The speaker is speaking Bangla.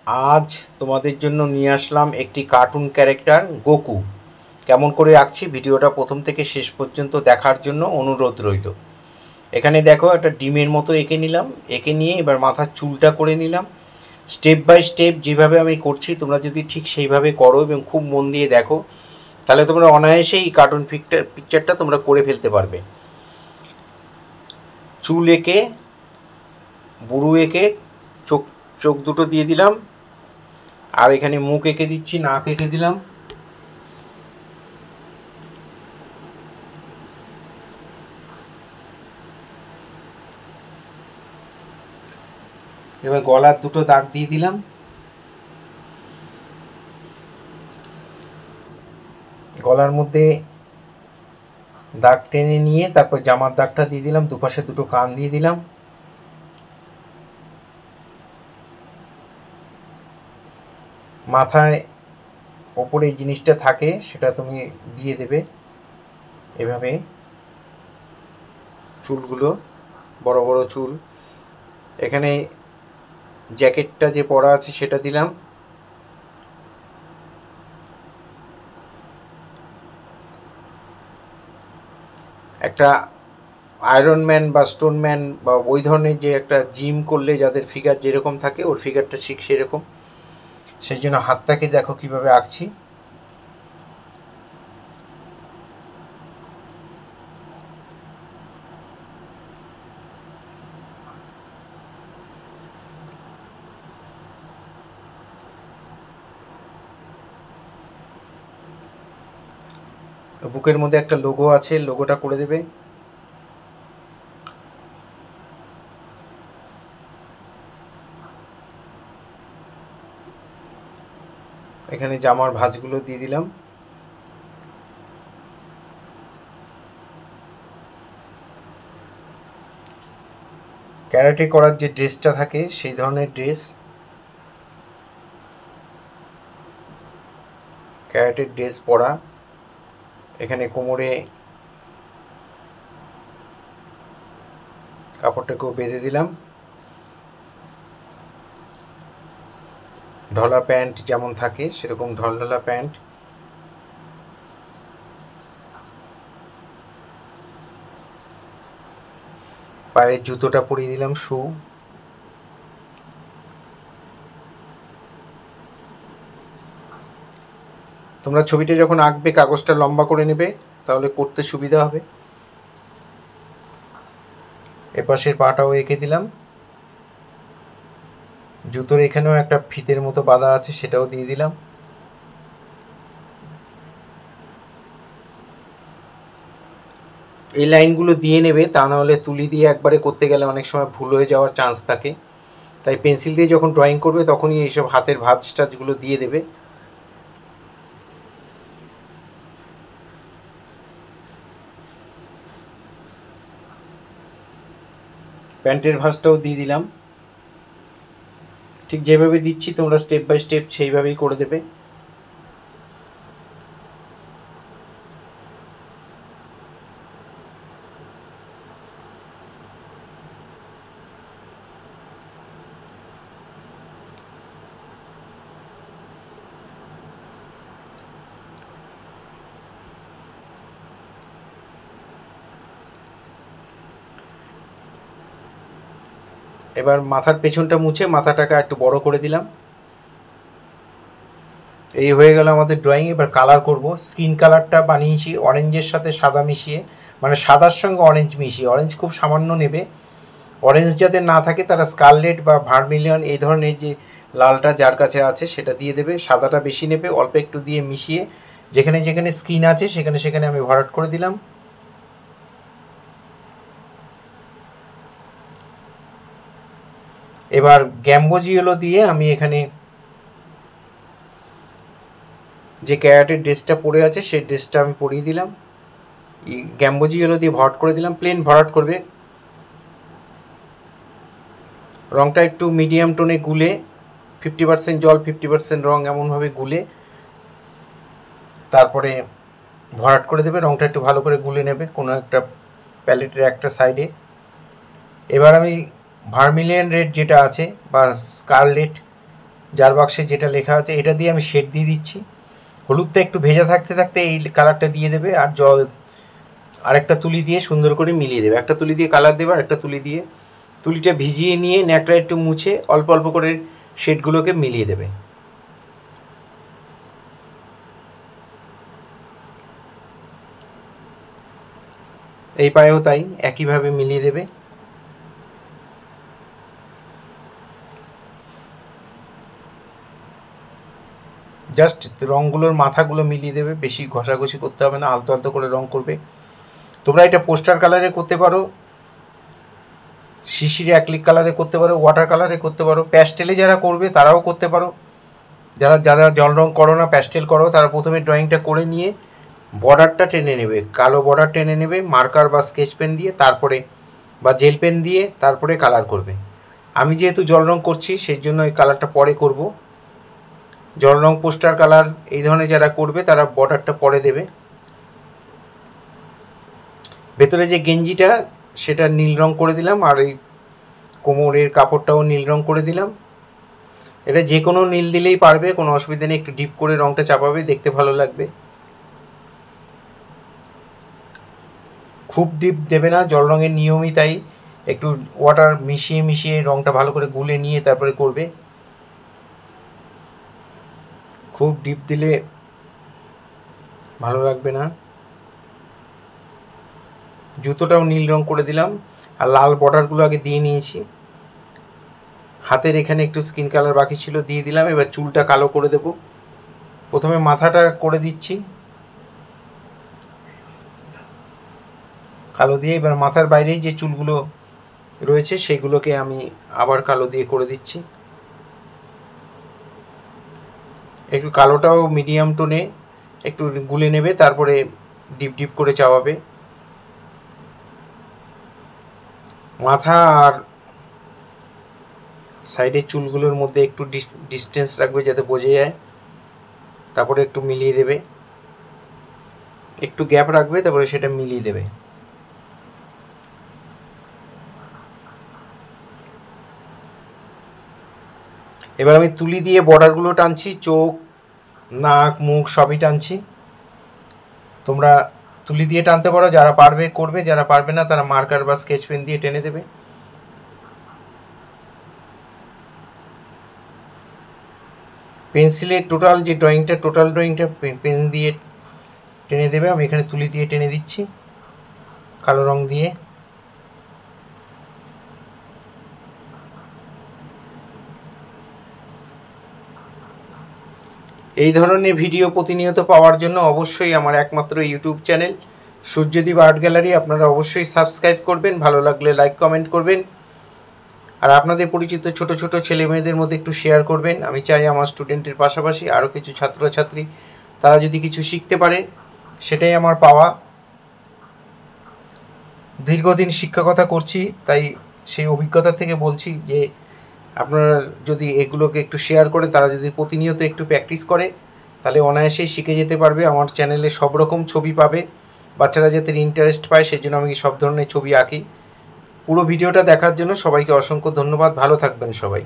আজ তোমাদের জন্য নিয়ে আসলাম একটি কার্টুন ক্যারেক্টার গোকু। কেমন করে আঁকছি ভিডিওটা প্রথম থেকে শেষ পর্যন্ত দেখার জন্য অনুরোধ রইল। এখানে দেখো একটা ডিমের মতো এঁকে নিলাম, এঁকে নিয়ে এবার মাথার চুলটা করে নিলাম। স্টেপ বাই স্টেপ যেভাবে আমি করছি তোমরা যদি ঠিক সেইভাবে করো এবং খুব মন দিয়ে দেখো, তাহলে তোমরা অনায়াসেই এই কার্টুন পিকচারটা তোমরা করে ফেলতে পারবে। চুল এঁকে, বুড়ো এঁকে, চোখ চোখ দুটো দিয়ে দিলাম, আর এখানে মুখ এঁকে দিচ্ছি, নাক এঁকে দিলাম। এবার গলার দুটো দাগ দিয়ে দিলাম। গলার মধ্যে দাগ টেনে নিয়ে তারপর জামার দাগটা দিয়ে দিলাম, দুপাশে দুটো কান দিয়ে দিলাম। মাথায় ওপরে এই জিনিসটা থাকে সেটা তুমি দিয়ে দেবে এভাবে। চুলগুলো বড় বড় চুল, এখানে জ্যাকেটটা যে পরা আছে সেটা দিলাম। একটা আয়রন ম্যান বা স্টোন ম্যান বা ওই ধরনের যে একটা জিম করলে যাদের ফিগার যেরকম থাকে ওর ফিগারটা ঠিক সেরকম। সেই জন্য হাতটাকে দেখো কিভাবে আঁকছি। বুকের মধ্যে একটা লোগো আছে, লোগোটা করে দেবে। এখানে জামার ভাঁজগুলো দিয়ে দিলাম। ক্যারাটে করার যে ড্রেসটা থাকে সেই ধরনের ড্রেস, ক্যারাটের ড্রেস পরা। এখানে কোমরে কাপড়টাকেও বেঁধে দিলাম। ঢলা প্যান্ট যেমন থাকে সেরকম ঢলঢলা প্যান্ট। পায়ের জুতোটা পরিয়ে দিলাম, শু। তোমরা ছবিটা যখন আঁকবে কাগজটা লম্বা করে নেবে, তাহলে করতে সুবিধা হবে। এপাশের পাটাও এঁকে দিলাম। জুতোর এখানেও একটা ফিতের মতো বাঁধা আছে, সেটাও দিয়ে দিলাম। এই লাইনগুলো দিয়ে নেবে, তা নাহলে তুলি দিয়ে একবারে করতে গেলে অনেক সময় ভুল হয়ে যাওয়ার চান্স থাকে। তাই পেন্সিল দিয়ে যখন ড্রয়িং করবে তখনই এইসব হাতের ভাঁজ টাজগুলো দিয়ে দেবে। প্যান্টের ভাঁজটাও দিয়ে দিলাম। ঠিক যেভাবে দিচ্ছি তোমরা স্টেপ বাই স্টেপ সেইভাবেই করে দেবে। এবার মাথার পেছনটা মুছে মাথাটাকে একটু বড় করে দিলাম। এই হয়ে গেল আমাদের ড্রয়িং। এবার কালার করব। স্কিন কালারটা বানিয়েছি অরেঞ্জের সাথে সাদা মিশিয়ে, মানে সাদার সঙ্গে অরেঞ্জ মিশিয়ে। অরেঞ্জ খুব সামান্য নেবে। অরেঞ্জ যাদের না থাকে তারা স্কারলেট বা ভার্মিলিয়ন এই ধরনের যে লালটা যার কাছে আছে সেটা দিয়ে দেবে। সাদাটা বেশি নেবে, অল্প একটু দিয়ে মিশিয়ে যেখানে যেখানে স্কিন আছে সেখানে সেখানে আমি ভরাট করে দিলাম। এবার গ্যাম্বোজি ইয়েলো দিয়ে আমি এখানে যে ক্যারাটের ড্রেসটা পরে আছে সেই ড্রেসটা আমি পরিয়ে দিলাম। গ্যাম্বোজি ইয়েলো দিয়ে ভরাট করে দিলাম। প্লেন ভরাট করবে। রঙটা একটু মিডিয়াম টোনে গুলে, 50% জল 50% রঙ এমনভাবে গুলে তারপরে ভরাট করে দেবে। রঙটা একটু ভালো করে গুলে নেবে কোনো একটা প্যালেটের একটা সাইডে। এবার আমি ভার্মিলিয়ন রেড যেটা আছে বা স্কারলেট জার বাক্সে যেটা লেখা আছে এটা দিয়ে আমি শেড দিয়ে দিচ্ছি। হলুদটা একটু ভেজা থাকতে থাকতে এই কালারটা দিয়ে দেবে, আর জল আরেকটা তুলি দিয়ে সুন্দর করে মিলিয়ে দেবে। একটা তুলি দিয়ে কালার দেবে আর একটা তুলি দিয়ে, তুলিটা ভিজিয়ে নিয়ে ন্যাকড়া একটু মুছে অল্প অল্প করে শেডগুলোকে মিলিয়ে দেবে। এই পায়েও তাই একইভাবে মিলিয়ে দেবে। জাস্ট রঙগুলোর মাথাগুলো মিলিয়ে দেবে, বেশি ঘষাঘষি করতে হবে না, আলতো আলতো করে রঙ করবে। তোমরা এটা পোস্টার কালারে করতে পারো, শিশির অ্যাক্রিলিক কালারে করতে পারো, ওয়াটার কালারে করতে পারো, প্যাস্টেলে যারা করবে তারাও করতে পারো। যারা যারা জল রঙ করো না, প্যাস্টেল করো, তারা প্রথমে ড্রয়িংটা করে নিয়ে বর্ডারটা টেনে নেবে, কালো বর্ডার টেনে নেবে মার্কার বা স্কেচ পেন দিয়ে, তারপরে বা জেল পেন দিয়ে তারপরে কালার করবে। আমি যেহেতু জল রঙ করছি সেই জন্য এই কালারটা পরে করব। জল রঙ, পোস্টার কালার এই ধরনের যারা করবে তারা বর্ডারটা পরে দেবে। ভেতরে যে গেঞ্জিটা সেটা নীল রঙ করে দিলাম, আর এই কোমরের কাপড়টাও নীল রঙ করে দিলাম। এটা যে কোনো নীল দিলেই পারবে, কোনো অসুবিধা নেই। একটু ডিপ করে রঙটা চাপাবে, দেখতে ভালো লাগবে। খুব ডিপ দেবে না, জল রঙের নিয়মই তাই। একটু ওয়াটার মিশিয়ে মিশিয়ে রঙটা ভালো করে গুলে নিয়ে তারপরে করবে। খুব ডিপ দিলে ভালো লাগবে না। জুতোটাও নীল রঙ করে দিলাম, আর লাল বর্ডারগুলো আগে দিয়ে নিয়েছি। হাতের এখানে একটু স্কিন কালার বাকি ছিল, দিয়ে দিলাম। এবার চুলটা কালো করে দেব। প্রথমে মাথাটা করে দিচ্ছি কালো দিয়ে, এবার মাথার বাইরেই যে চুলগুলো রয়েছে সেগুলোকে আমি আবার কালো দিয়ে করে দিচ্ছি। একটু কালোটাও মিডিয়াম টোনে একটু গুলে নেবে, তারপরে ডিপ ডিপ করে চাপাবে। মাথা আর সাইডের চুলগুলোর মধ্যে একটু ডিস্টেন্স রাখবে যাতে বোঝা যায়, তারপরে একটু মিলিয়ে দেবে। একটু গ্যাপ রাখবে, তারপরে সেটা মিলিয়ে দেবে। এবার আমি তুলি দিয়ে বর্ডারগুলো টানছি, চোখ, নাক, মুখ সবই টানছি। তোমরা তুলি দিয়ে টানতে পারো, যারা পারবে করবে, যারা পারবে না তারা মার্কার বা স্কেচ পেন দিয়ে টেনে দেবে। পেন্সিলের টোটাল যে ড্রয়িংটা, টোটাল ড্রয়িংটা পেন দিয়ে টেনে দেবে। আমি এখানে তুলি দিয়ে টেনে দিচ্ছি কালো রং দিয়ে। এই ধরনের ভিডিও প্রতিনিয়ত পাওয়ার জন্য অবশ্যই আমার একমাত্র YouTube channel Suryadip art gallery আপনারা অবশ্যই সাবস্ক্রাইব করবেন, ভালো লাগলে লাইক কমেন্ট করবেন, আর আপনাদের পরিচিত ছোট ছোট ছেলে মেয়েদের মধ্যে একটু শেয়ার করবেন। আমি চাই আমার স্টুডেন্টের পাশাপাশি আরও কিছু ছাত্রছাত্রী তারা যদি কিছু শিখতে পারে, সেটাই আমার পাওয়া। দীর্ঘদিন শিক্ষকতা করছি, তাই সেই অভিজ্ঞতা থেকে বলছি যে আপনারা যদি এগুলোকে একটু শেয়ার করেন, তারা যদি প্রতিনিয়ত একটু প্র্যাকটিস করে, তাহলে অনায়াসেই শিখে যেতে পারবে। আমার চ্যানেলে সব রকম ছবি পাবে, বাচ্চারা যাতে ইন্টারেস্ট পায় সেই জন্য আমি সব ধরনের ছবি আঁকি। পুরো ভিডিওটা দেখার জন্য সবাইকে অসংখ্য ধন্যবাদ। ভালো থাকবেন সবাই।